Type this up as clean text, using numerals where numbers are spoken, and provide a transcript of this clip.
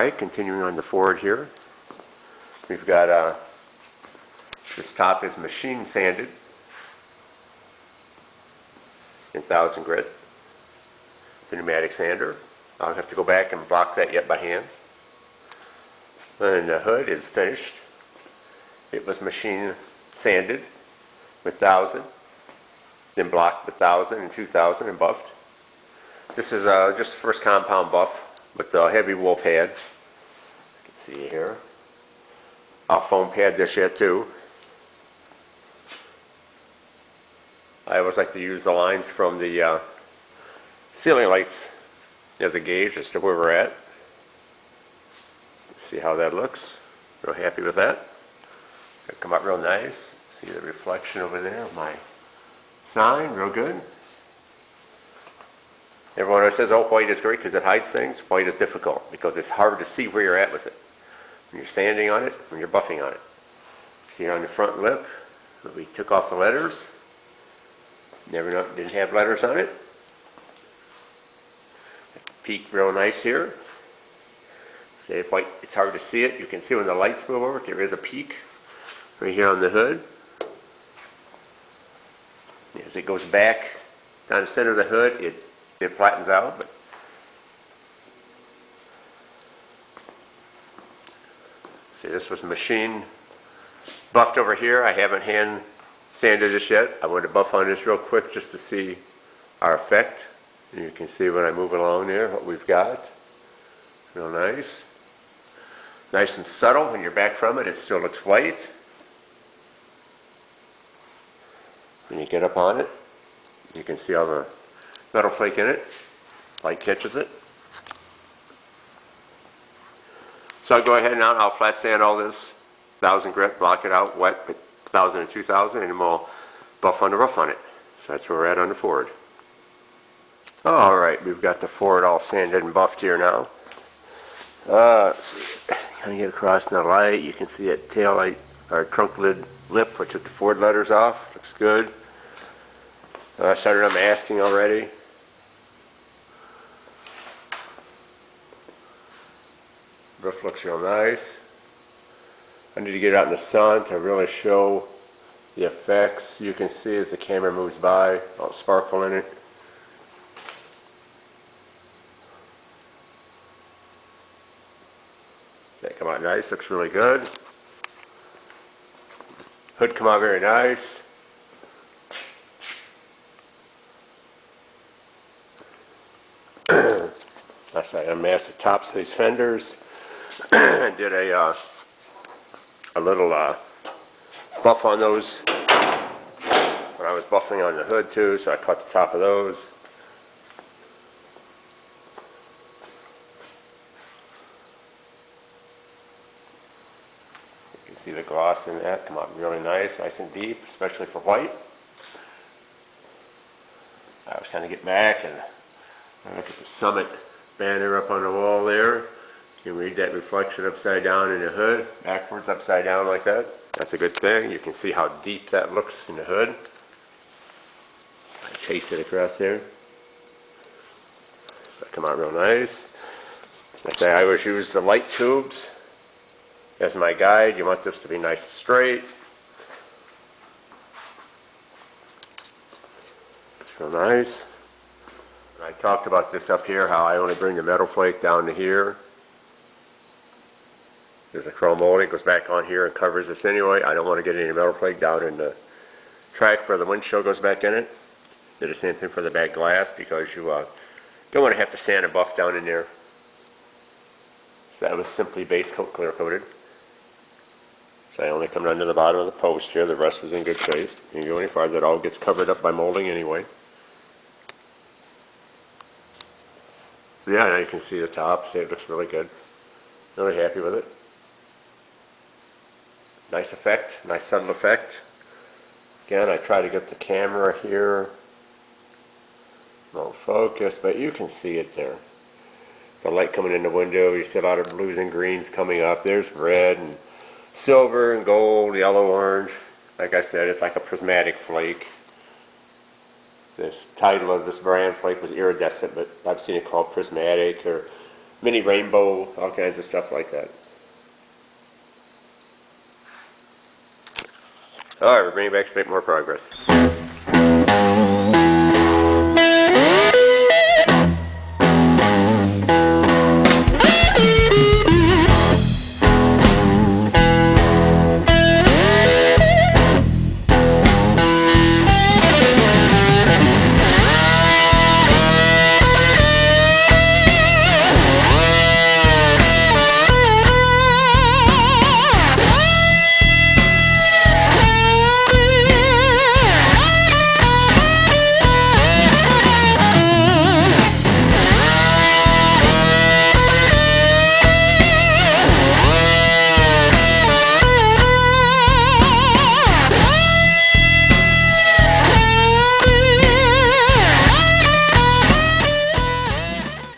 Alright, continuing on the Ford here. We've got this top is machine sanded in 1000 grit. The pneumatic sander. I'll have to go back and block that yet by hand. And the hood is finished. It was machine sanded with 1000, then blocked with 1000 and 2000 and buffed. This is just the first compound buff with the heavy wool pad. You can see here. I'll foam pad this yet too. I always like to use the lines from the ceiling lights as a gauge as to where we're at. See how that looks. Real happy with that. It'll come out real nice. See the reflection over there of my sign, real good. Everyone always says, oh, white is great because it hides things. White is difficult because it's hard to see where you're at with it. When you're sanding on it, when you're buffing on it. See on the front lip, we took off the letters. Didn't have letters on it. Peak real nice here. See if white, it's hard to see it. You can see when the lights move over, there is a peak right here on the hood. As it goes back down the center of the hood, it flattens out. But see, this was machine buffed over here. I haven't hand sanded this yet. I want to buff on this real quick just to see our effect. And you can see when I move along there what we've got. Real nice. Nice and subtle. When you're back from it, it still looks white. When you get up on it, you can see all the metal flake in it. Light catches it. So I'll go ahead now and I'll flat sand all this 1000 grit, block it out wet with 1000 and 2000, and then we'll buff on the rough on it. So that's where we're at on the Ford. Alright, we've got the Ford all sanded and buffed here now. Let's see. Kind of get across in the light. You can see that tail light or trunk lid lip. I took the Ford letters off. Looks good. I started on masking already. Roof looks real nice. I need to get out in the sun to really show the effects. You can see as the camera moves by, all the sparkle in it. That come out nice, looks really good. Hood come out very nice. I unmasked the tops of these fenders and did a little buff on those when I was buffing on the hood too, so I cut the top of those. You can see the gloss in that come out really nice and deep, especially for white. I was trying to get back and look at the Summit banner up on the wall there. You can read that reflection upside down in the hood, backwards, upside down like that. That's a good thing. You can see how deep that looks in the hood. I chase it across there. So that come out real nice. I say I always use the light tubes as my guide. You want this to be nice and straight. It's real nice. I talked about this up here, how I only bring the metal flake down to here. There's a chrome molding, goes back on here and covers this anyway. I don't want to get any metal flake down in the track where the windshield goes back in it. Did the same thing for the back glass because you don't want to have to sand and buff down in there. So that was simply base coat clear coated. So I only come down to the bottom of the post here. The rest was in good shape. You can go any farther, it all gets covered up by molding anyway. Yeah, now you can see the top. See, it looks really good. Really happy with it. Nice effect, nice subtle effect. Again, I try to get the camera here. No focus, but you can see it there. The light coming in the window, you see a lot of blues and greens coming up. There's red and silver and gold, yellow, orange. Like I said, it's like a prismatic flake. This title of this brand flake was iridescent, but I've seen it called prismatic or mini rainbow, all kinds of stuff like that. Alright, we're bringing back to make more progress.